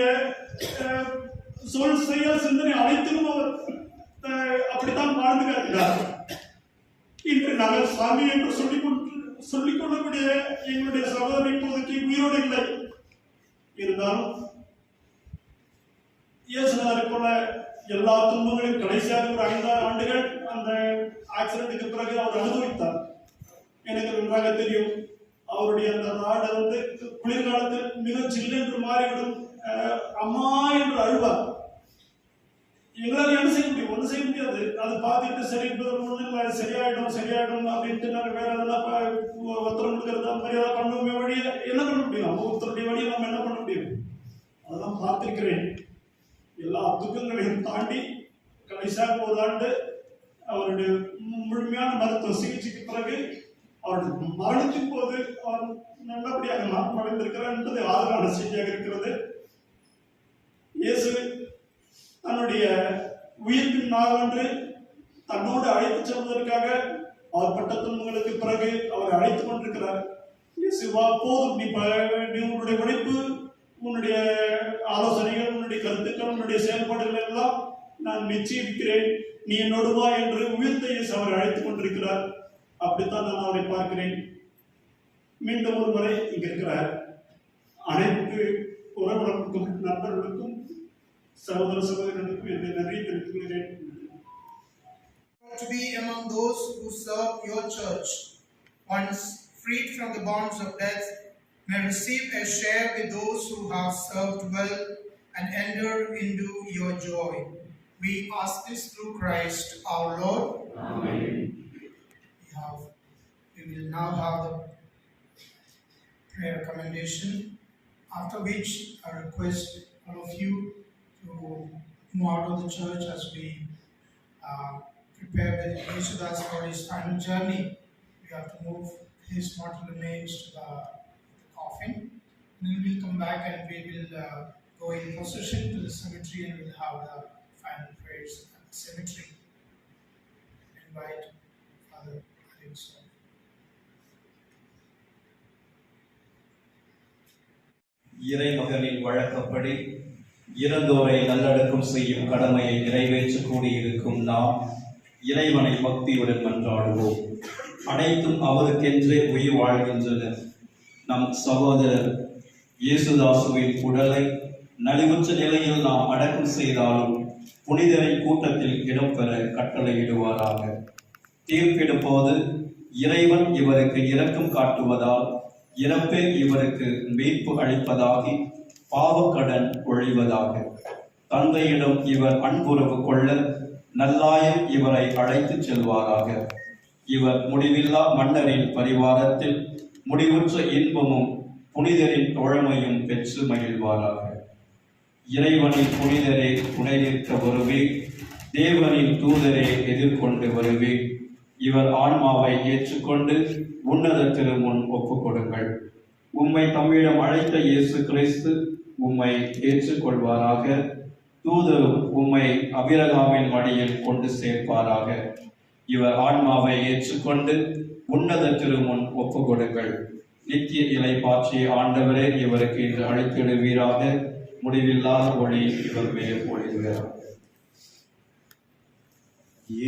சொல் செயல் சிந்தனை அனைத்திலும் அவர் அப்படித்தான் வாழ்ந்து காட்டினார். இன்று நாங்கள் சாமி என்று சொல்லிக் கொள்ளக்கூடிய எங்களுடைய சகோதரர் இப்போதைக்கு உயிரோடு இல்லை. இருந்தாலும் இயேசுநாதரை போல எல்லா துன்பங்களையும் கடைசியாக ஒரு 5 ஆண்டுகள் அந்த ஆக்சிடென்ட்டுக்கு பிறகு அவர் அனுபவித்தார். எனக்கு நன்றாக தெரியும். அவருடைய அந்த நாடு குளிர்காலத்தில் மிக சில்லென்று மாறிவிடும். அம்மா என்று அழுவார். எங்களால் என்ன செய்ய முடியும்? ஒன்றும் செய்ய முடியாது. அதை பார்த்துட்டு சரி சரியாயிடும் அப்படின்ட்டு நாங்கள் வேற எதெல்லாம் ஒருத்தரம் கொடுக்கறது அந்த மாதிரி ஏதாவது பண்ணுவோமே வழியை என்ன பண்ண முடியும்? அவங்க ஒருத்தருடைய வழியை நம்ம என்ன பண்ண முடியும்? அதெல்லாம் பார்த்திருக்கிறேன். எல்லா துக்கங்களையும் தாண்டி கடைசியாக ஒரு ஆண்டு அவருடைய முழுமையான மருத்துவ சிகிச்சைக்கு பிறகு அவருடைய மரணத்தின் போது அவர் நல்லபடியாக நாம் அடைந்திருக்கிறார் என்பது ஆதரவான செய்தியாக இருக்கிறது. இயேசு தன்னுடைய உயிர்ப்பின் நாளன்று தன்னோடு அழைத்து செல்வதற்காக அவர் பட்ட துன்பங்களுக்கு பிறகு அவரை அழைத்துக் கொண்டிருக்கிறார். இயேசுவா போதும், நீ உன்னுடைய உழைப்பு, உன்னுடைய ஆலோசனைகள், உன்னுடைய கருத்துக்கள், உன்னுடைய செயல்பாடுகள் எல்லாம் நான் மெச்சியிருக்கிறேன், நீ என்னோடு வா என்று உயிர்த்த இயேசு அவரை அழைத்துக் கொண்டிருக்கிறார். அப்படித்தான் நான் அவரை பார்க்கிறேன். மீண்டும் ஒரு முறை இங்க இருக்கிற அனைத்து உறவுகளுக்கும் நண்பர்களுக்கும் சகோதர சகோதரர்களுக்கும் என்னுடைய நன்றி தெரிவித்துக் கொள்கிறேன். To be among those who serve your church, once freed from the bonds of death, may receive a share with those who have served well and enter into your joy. We ask this through Christ our Lord. Amen. We will now have the prayer commendation, after which I request all of you to move out of the church as we prepare with Yesudas for his final journey. We have to move his mortal remains to the coffin. Then we will come back and we will go in procession to the cemetery and we will have the final prayers at the cemetery. Invite Father Alex. இறைமகனின் வழக்கப்படி இறந்தோரை நல்லடக்கம் செய்யும் கடமையை நிறைவேற்ற கூடியிருக்கும் நாம் இறைவனை பக்தியுடன் மன்றாடுவோம். அனைத்தும் அவருக்கென்றே உயிர் வாழ்கின்றன. நம் சகோதரர் இயேசுதாசுவின் உடலை நலிவுற்ற நிலையில் நாம் அடக்கம் செய்தாலும் புனிதரின் கூட்டத்தில் இடம்பெற கட்டளையிடுவாராக. தீர்ப்பிடும் போது இறைவன் இவருக்கு இரக்கம் காட்டுவதால் இறப்பே இவருக்கு மீட்பு அளிப்பதாகி பாவக்கடன் ஒழிவதாக. தந்தையிடம் இவர் அன்புறவு கொள்ள நல்லாயம் இவரை அழைத்துச் செல்வாராக. இவர் முடிவில்லா மன்னரின் பரிவாரத்தில் முடிவுற்ற இன்பமும் புனிதரின் தோழமையும் பெற்று மகிழ்வாராக. இறைவனின் புனிதரே துணை நிற்க வருவே, தேவனின் தூதரே எதிர்கொண்டு வருவே. இவர் ஆன்மாவை ஏற்றுக்கொண்டு உன்னத திருமுன் ஒப்புக் கொடுங்கள். உம்மை தம்மிடம் அழைத்த இயேசு கிறிஸ்து உம்மை ஏற்றுக்கொள்வாராக. தூதரும் உம்மை அபிரகாமின் மடியில் கொண்டு சேர்ப்பாராக. இவர் ஆன்மாவை ஏற்றுக்கொண்டு உன்னத திருமுன் ஒப்புக் கொடுங்கள். நித்திய இலை பாற்றிய ஆண்டவரே இவருக்கு இன்று அழைத்திடுவீராக. முடிவில்லாத ஒளி இவர் மேல் ஒளிர்கிறார்.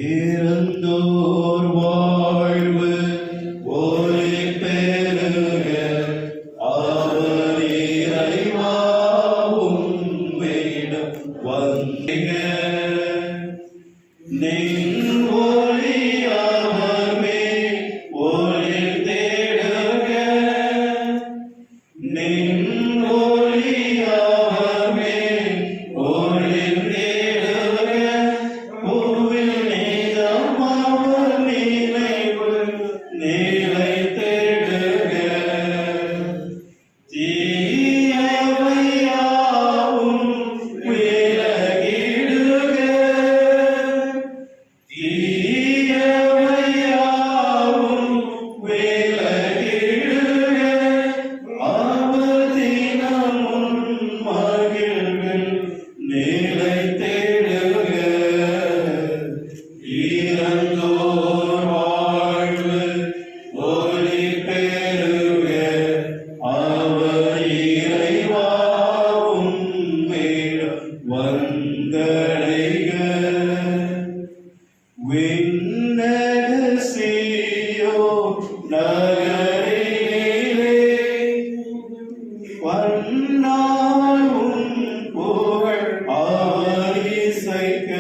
இறந்தோர் வாழ்வு ஒளி பெருக, அவர் இறைவா உம்மிடம் வந்தீங்க. நின் ஒளி அவர் மேல் ஒளி தேடுக, நின் ஒளி அவர் மேல் ஒளி தேடுக. பூவில் நீதம் அவர் நினைவு நிலை தேடுக. தீயவையாவும் விலகிடுக, தீயவையாவும் விலகிடுக. அவர் தினமும் மகிழ்வில் நிலை தேடுக. இறந்தோர் வாழ்வு ஒளி பெருக, அவர் இறைவா உம்மிடம் வந்தடைக. விண்ணக சீயோன் நகரினிலே வண்ணாளும் புகழ் அவர் இசைக்க.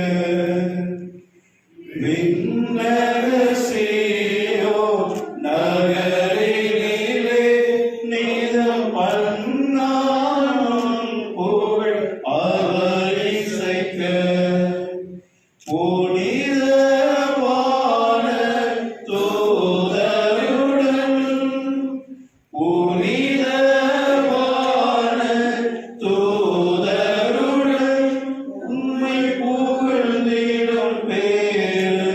விண்ணக சீயோன் நகரினிலே நீதம் வண்ணாளும் புகழ் அவர் இசைக்க. புனிதமான தூதருடன், புனிதமான தூதருடன் உம்மை புகழ்ந்திடும் பேறு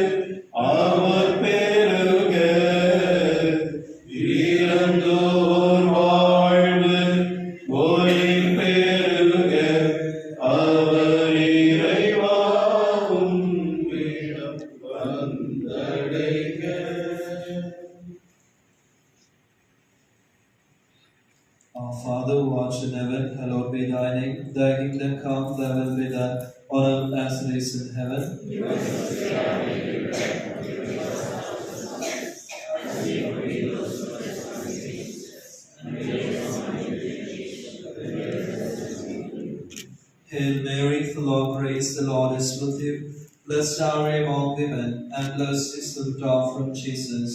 அவர் பெருக. இறந்தோர் வாழ்வு ஒளி பெருக, அவர் இறைவா உம்மிடம் வந்தடைக. Our Father who art in heaven, hallowed be thy name. Thy kingdom come, thy will be done, on earth as it is in heaven. Hail Mary, full of grace, the Lord is with you. Blessed are you among women, and blessed is the fruit of from Jesus.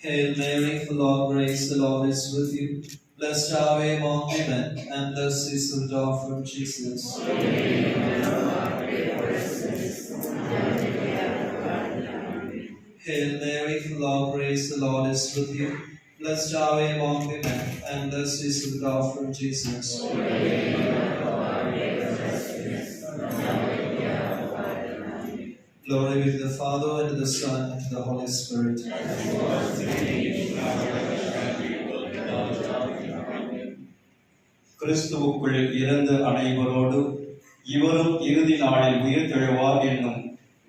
Hail Mary, full of grace, the Lord is with you. Blessed are you among women, and blessed is the fruit of from Jesus. Hail Mary, full of grace, the Lord is with you. Blessed are you among women, and blessed is the fruit of from Jesus. Glory be to the Father, and to the Son, and to the Holy Spirit. கிறிஸ்துவுக்குள் இறந்த அனைவரோடு இவரும் இறுதி நாளில் உயிர் தெழுவார் என்னும்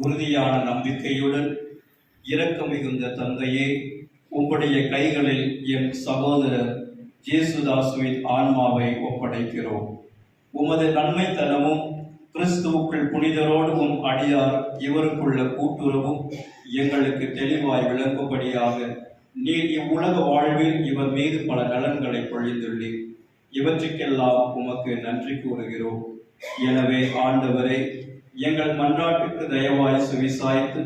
உறுதியான நம்பிக்கையுடன் இரக்கம் மிகுந்த தந்தையே, உம்முடைய கைகளில் எம் சகோதரர் ஜேசுதாசுவின் ஆன்மாவை ஒப்படைக்கிறோம். உமது நன்மைத்தனமும் கிறிஸ்துவுக்குள் புனிதரோடு உம் அடியார் இவருக்குள்ள கூட்டுறவும் எங்களுக்கு தெளிவாய் விளங்கும்படியாக நீர் இவ்வுலக வாழ்வில் இவர் மீது பல நலன்களை பொழிந்துள்ளீர். இவற்றுக்கெல்லாம் உமக்கு நன்றி கூறுகிறோம். எனவே ஆண்டவரே, எங்கள் மன்றாட்டுக்கு தயவாய் செவிசாய்த்து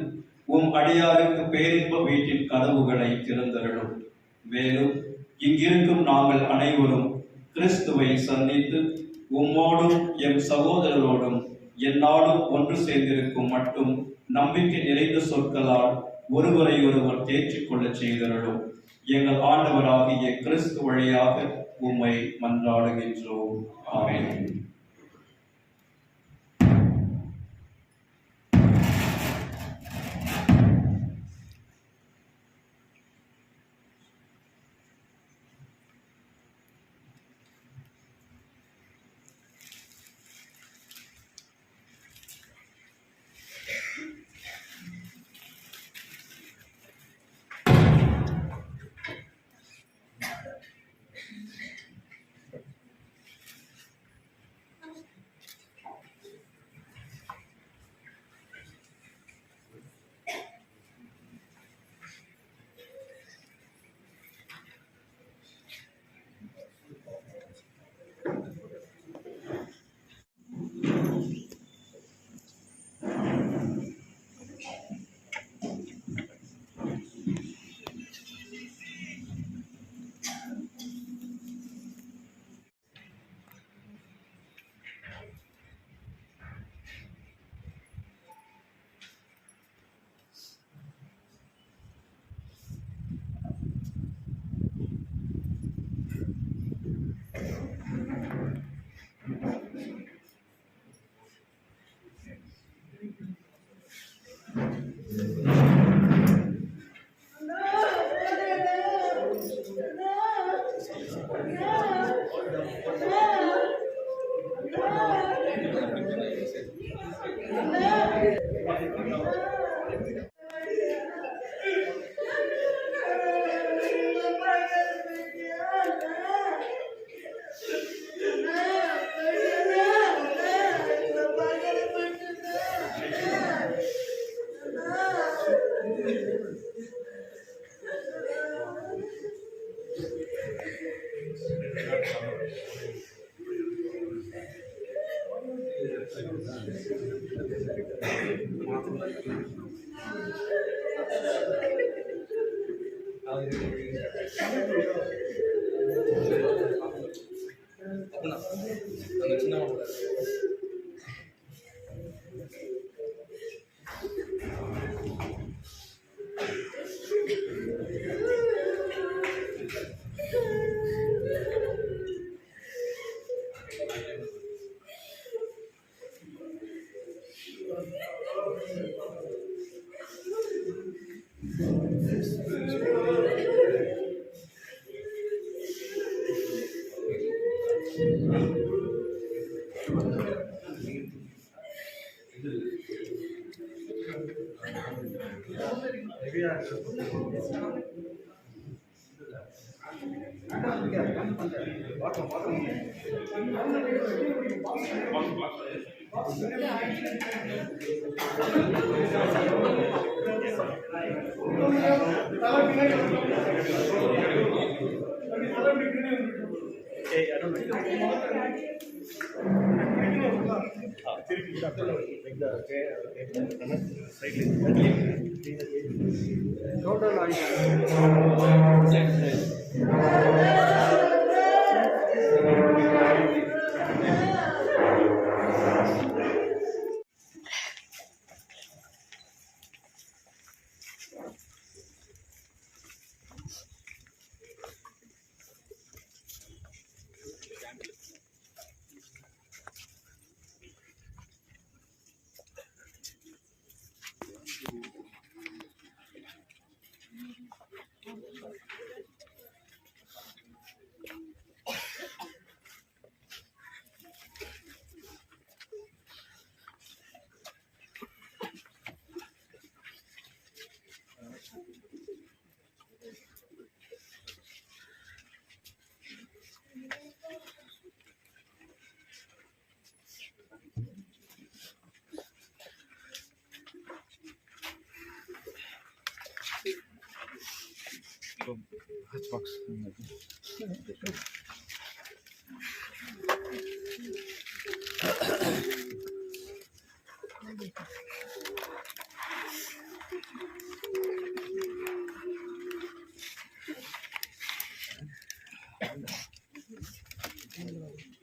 உம் அடியாருக்கு பேரின்ப வீட்டின் கதவுகளை திறந்தருளும். மேலும் இங்கிருக்கும் நாங்கள் அனைவரும் கிறிஸ்துவை சந்தித்து உம்மோடும் எம் சகோதரரோடும் எந்நாளும் ஒன்று சேர்ந்திருக்கும் மட்டும் நம்பிக்கை நிறைந்த சொற்களால் ஒருவரை ஒருவர் தேற்றிக்கொள்ளச் செய்தருளும். எங்கள் ஆண்டவராகிய கிறிஸ்து வழியாக உம்மை மன்றாடுகின்றோம். ஆமென்.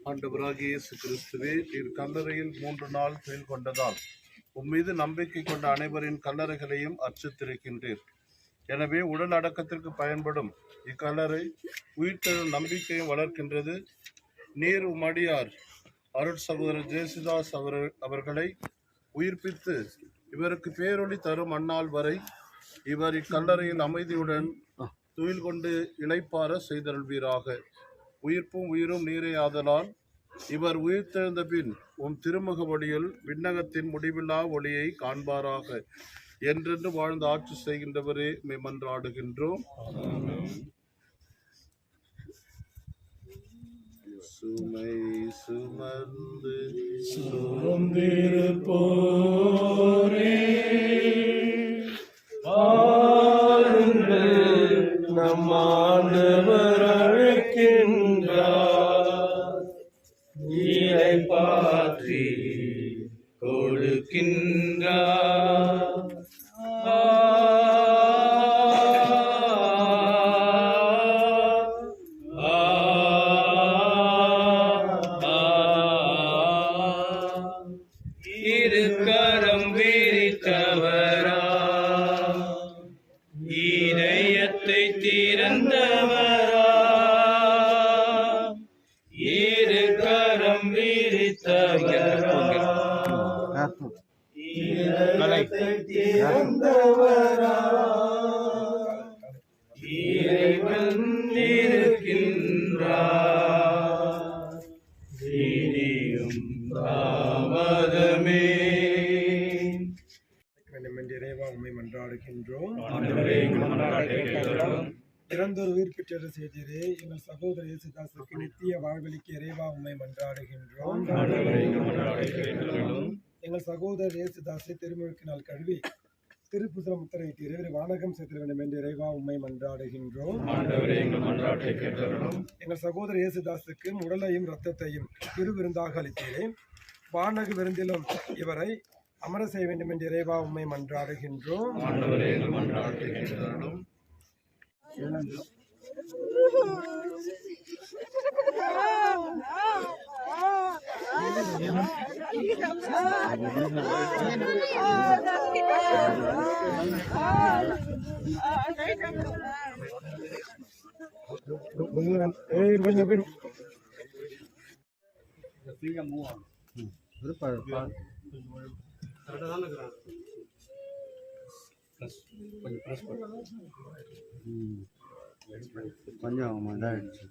ஆண்டவராகிய இயேசு கிறிஸ்துவே, நீர் கல்லறையில் 3 நாள் துயில் கொண்டதால் உம்மீது நம்பிக்கை கொண்ட அனைவரின் கல்லறைகளையும் அர்ச்சித்திருக்கின்றீர். எனவே உடல் அடக்கத்திற்கு பயன்படும் இக்கல்லறை உயிர்த்தெழும் நம்பிக்கையும் வளர்க்கின்றது. நீர் உம்மடியார் அருட் சகோதரர் ஜேசுதாஸ் அவர்களை உயிர்ப்பித்து இவருக்கு பேரொளி தரும் அந்நாள் வரை இவர் இக்கல்லறையில் அமைதியுடன் துயில் கொண்டு இளைப்பார செய்தருள்வீராக. உயிர்ப்பும் உயிரும் நீரே ஆதலால் இவர் உயிர்த்தெழுந்த பின் திருமுக ஒளியில் விண்ணகத்தின் முடிவில்லா ஒளியை காண்பாராக. என்றென்று வாழ்ந்து ஆட்சி செய்கின்றவரே மன்றாடுகின்றோம். சுமை சுமந்து சோர்ந்திருப்போரே வாருங்கள், நம் ஆண்டவர் அழைக்கின்றார். இளைப்பாற்றி கொடுக்கின்றார். இருக்கரம் விரித்தவரா, இதயத்தை திறந்தவரா, இருக்கரம் விரித்தவரா, இதயத்தை திறந்தவரா, இறைவன் இருக்கின்றார். இனியும் தாமதமே இறைவா உம்மை மன்றாடுகின்றோம். இறந்தோர் உயிர் பெற்ற செய்தியே எங்கள் சகோதர இயேசுதாசுக்கு நித்திய வாழ்வழிக்க இறைவா உம்மை மன்றாடுகின்றோம். எங்கள் சகோதரர் இயேசுதாசை திருமுழுக்கினால் கழுவி திருப்புசலம் முத்திரையிட்டு இறைவரை வானகம் செலுத்த வேண்டும் என்று இறைவா உம்மை மன்றாடுகின்றோம். எங்கள் சகோதர இயேசுதாசுக்கு உடலையும் இரத்தத்தையும் திருவிருந்தாக அளித்தீரே, வானக விருந்திலும் இவரை அமர செய்ய வேண்டும் என்று இறைவா உம்மை மன்றாடுகின்றோம். கொஞ்சம் இதாகிடுச்சு.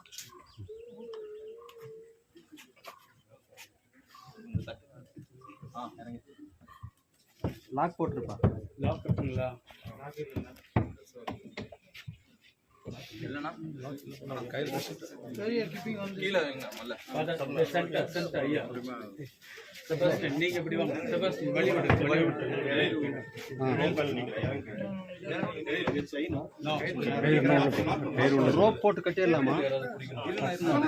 லாக் போட்டிருப்பா. லாக் கட்டுங்களா? நீங்க எப்படி வாங்க? ரோப் போட்டு கட்டிடலாமா? ஒரு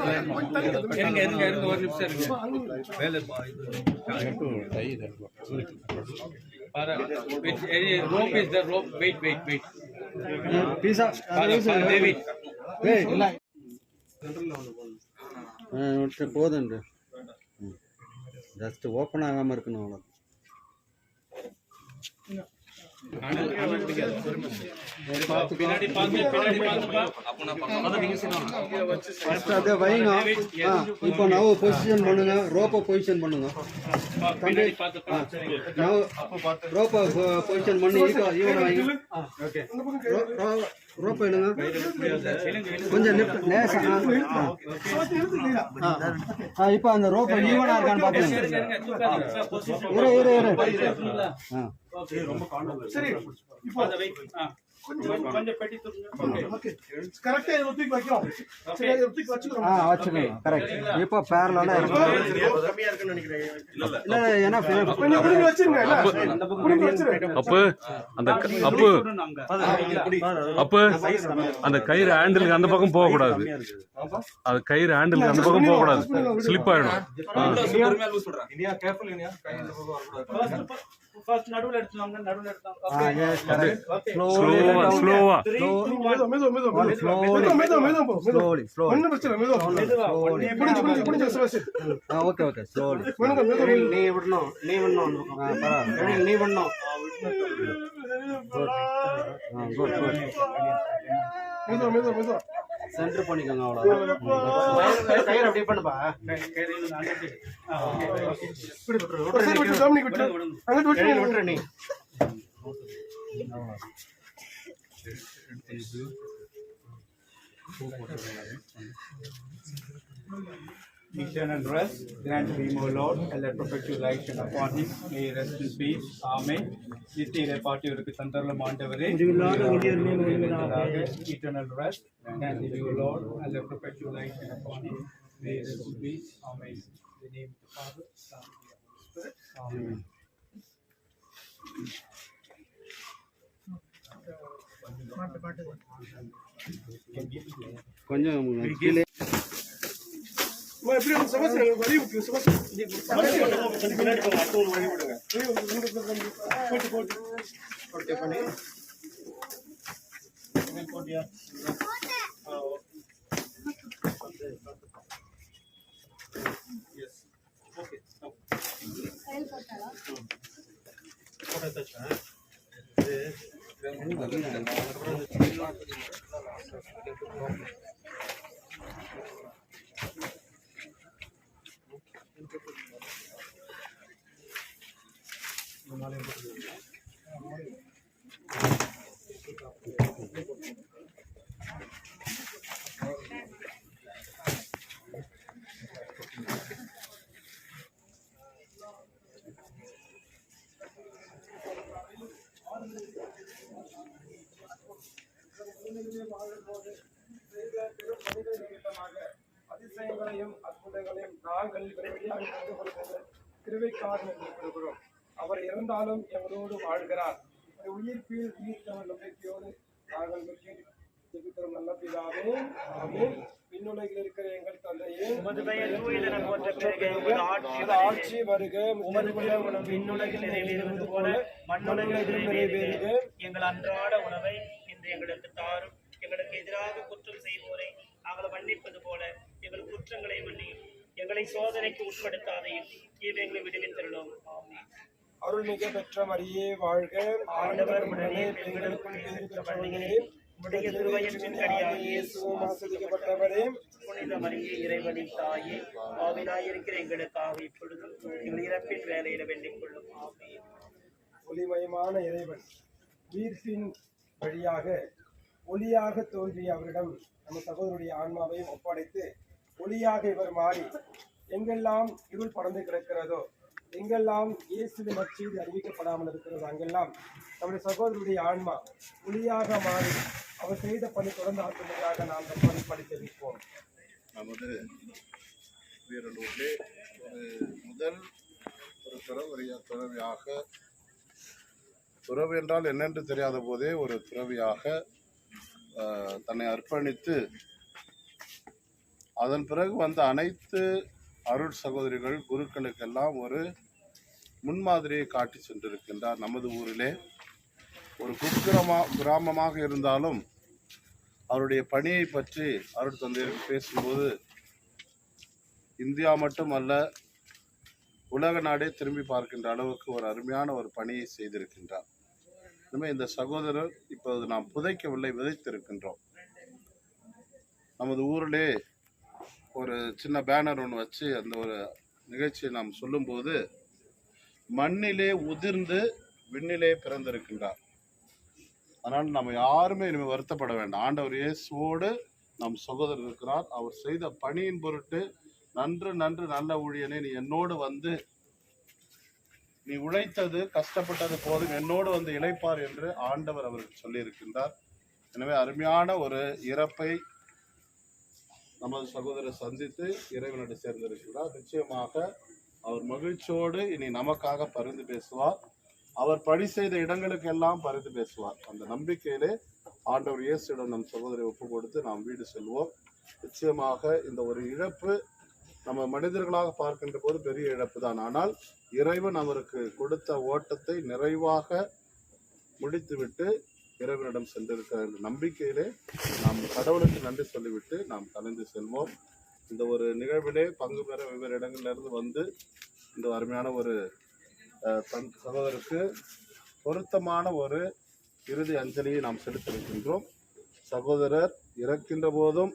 நிமிஷம் rope is the rope. Wait. பீஸா போதும். ஜஸ்ட் ஓப்பன் ஆகாம இருக்கணும், அவ்வளோ. அப்படியே வைங்க. இப்போ நவ பொசிஷன் பண்ணுங்க, ரோப்பை பொசிஷன் பண்ணுங்க. ரோப்பை பொசிஷன் பண்ணி ஈவன் வைங்க. ரோப்பை எடுங்க, கொஞ்சம் லேசா. இப்போ அந்த ரோப்பை ஈவனா இருக்கான்னு பாத்துங்க. கொஞ்சம் பெட்டி இப்போ பேரலா அந்த கயிறு ஹேண்டிலுக்கு அந்த பக்கம் போக கூடாது. அது கயிறு ஹேண்டிலுக்கு அந்த பக்கம் போக கூடாது, ஸ்லிப் ஆயிடும். ஃபர்ஸ்ட் நடுவுல எடுத்துவாங்க நடுவுல எடுத்தாங்க yes, correct. ஸ்லோவா ஓகே ஸ்லோலி நீ விடணும் பரவாயில்ல நீ விடணும் சென்டர் பண்ணிக்கோங்க அவ்வளோதான் கயிறு அப்படியே பண்ணுப்பா விட்டுரு நீ Eternal rest, grant him, O Lord, and let perpetual light shine upon him. May he rest in peace. Amen. நித்திய இறைப்பாட்டியவருக்கு தந்தரலும் ஆண்டவரே eternal rest, grant him, O Lord, and let perpetual light shine upon him. May he rest in peace. Amen. In the name of the Father, Son, and Spirit. Amen. கொஞ்சம் கீழே எப்படி வழி அதிசயங்களையும் அற்புதங்களையும் நாங்கள் கிருபைக்காக இருக்கிறோம். அவர் இறந்தாலும் எங்களோடு வாழ்கிறார். உயிர்ப்பில் உயிர்த்தவர் நம்பிக்கையோடு நாங்கள் ஜெபிக்கிறோம். நல்ல பிதாவே, ஆமென். விண்ணுலகில் இருக்கிற எங்கள் தந்தையே, ஆட்சி வருக, விண்ணுலகில் நிறைவேறுவது போல மண்ணுலகிலும் நிறைவேறுக. எங்கள் அன்றாட உணவை இன்று எங்களுக்கு தாரும். எங்களுக்கு எதிராக குற்றம் செய்வோரை நாங்கள் மன்னிப்பது போல எங்கள் குற்றங்களை மன்னியும். எங்களை சோதனைக்கு உட்படுத்தாதையும் தீமைகளை விடுவித்தருளும். ஆமென். அருள்மிக பெற்ற மரியே வாழ்க, ஆண்டவர் உடனே பெண்களுக்குள் உடைய திருவயத்தின் கனியாகிய இயேசுவும் ஆசீர்வதிக்கப்பட்டவரே, புனித மரியே இறைவனின் தாயே, பாவியாயிருக்கிற எங்களுக்காக இப்பொழுதும் எங்கள் இறப்பின் வேலையில வேண்டிக் கொள்ளும். ஆமென். ஒளிமயமான இறைவன் உயிர்ப்பின் வழியாக ஒளியாக தோன்றிய அவரிடம் நம்ம சகோதரருடைய ஆன்மாவையும் ஒப்படைத்து ஒளியாக இவர் மாறி எங்கெல்லாம் இருள் பறந்து கிடக்கிறதோ, எங்கெல்லாம் இயேசுவின் நற்செய்தி அறிவிக்கப்படாமல் இருக்கிறதோ, அங்கெல்லாம் நம்முடைய சகோதரருடைய ஆன்மா ஒளியாக மாறி அவர் செய்த பணி தொடர்ந்து ஆற்றும்படியாக நாம் பணி படித்திருப்போம். நமது வீரலூரிலே முதல் ஒரு துறவியாக, துறவு என்றால் என்னென்று தெரியாத போதே ஒரு துறவியாக தன்னை அர்ப்பணித்து அதன் பிறகு வந்த அனைத்து அருள் சகோதரிகள் குருக்களுக்கெல்லாம் ஒரு முன்மாதிரியை காட்டி சென்றிருக்கின்றார். நமது ஊரிலே ஒரு கிராமமாக இருந்தாலும் அவருடைய பணியை பற்றி அருள் தந்தையருக்கு பேசும்போது இந்தியா மட்டுமல்ல உலக நாடே திரும்பி பார்க்கின்ற அளவுக்கு ஒரு அருமையான ஒரு பணியை செய்திருக்கின்றார். இனிமேல் இந்த சகோதரர் இப்போது நாம் புதைக்கவில்லை, விதைத்திருக்கின்றோம். நமது ஊரிலே ஒரு சின்ன பேனர் ஒன்று வச்சு அந்த ஒரு நிகழ்ச்சியை நாம் சொல்லும்போது, மண்ணிலே உதிர்ந்து விண்ணிலே பிறந்திருக்கின்றார். அதனால் நம்ம யாருமே இனிமேல் வருத்தப்பட வேண்டாம். ஆண்டவர் இயேசுவோடு நம் சகோதரர் இருக்கிறார். அவர் செய்த பணியின் பொருட்டு நன்று நன்று நல்ல ஊழியனே, நீ என்னோடு வந்து நீ உழைத்தது கஷ்டப்பட்டது போதும், என்னோடு வந்து இளைப்பார் என்று ஆண்டவர் அவருக்கு சொல்லியிருக்கின்றார். எனவே அருமையான ஒரு இறப்பை நமது சகோதரர் சந்தித்து இறைவனோடு சேர்ந்திருக்கிறார். நிச்சயமாக அவர் மகிழ்ச்சியோடு இனி நமக்காக பரிந்து பேசுவார். அவர் பணி செய்த இடங்களுக்கெல்லாம் பரிந்து பேசுவார். அந்த நம்பிக்கையிலே ஆண்டவர் இயேசுவிடம் நம் சகோதரை ஒப்பு கொடுத்து நாம் வீடு செல்வோம். நிச்சயமாக இந்த ஒரு இழப்பு நம்ம மனிதர்களாக பார்க்கின்ற போது பெரிய இழப்பு தான். ஆனால் இறைவன் அவருக்கு கொடுத்த ஓட்டத்தை நிறைவாக முடித்துவிட்டு இறைவனிடம் சென்றிருக்கிற நம்பிக்கையிலே நாம் கடவுளுக்கு நன்றி சொல்லிவிட்டு நாம் கலந்து செல்வோம். இந்த ஒரு நிகழ்விலே பங்கு பெற வெவ்வேறு இடங்களிலிருந்து வந்து இந்த அருமையான ஒரு சகோதரருக்கு பொருத்தமான ஒரு இறுதி அஞ்சலியை நாம் செலுத்தியிருக்கின்றோம். சகோதரர் இறக்கின்ற போதும்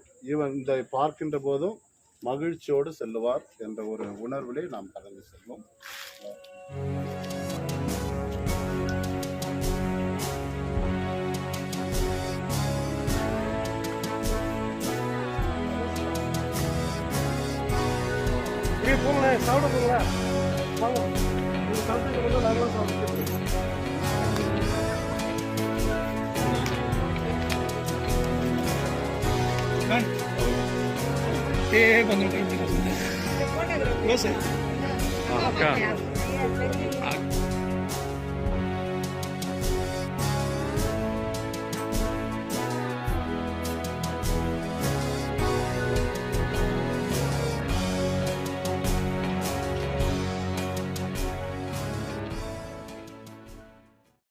இதை பார்க்கின்ற போதும் மகிழ்ச்சியோடு செல்லுவார் என்ற ஒரு உணர்விலே நாம் கடந்து செல்வோம். போங்களேன், சாப்பிட போங்களேன், வாங்க. நீங்க சாப்பிட்டு நாங்களும் சாப்பிட்டு Close it.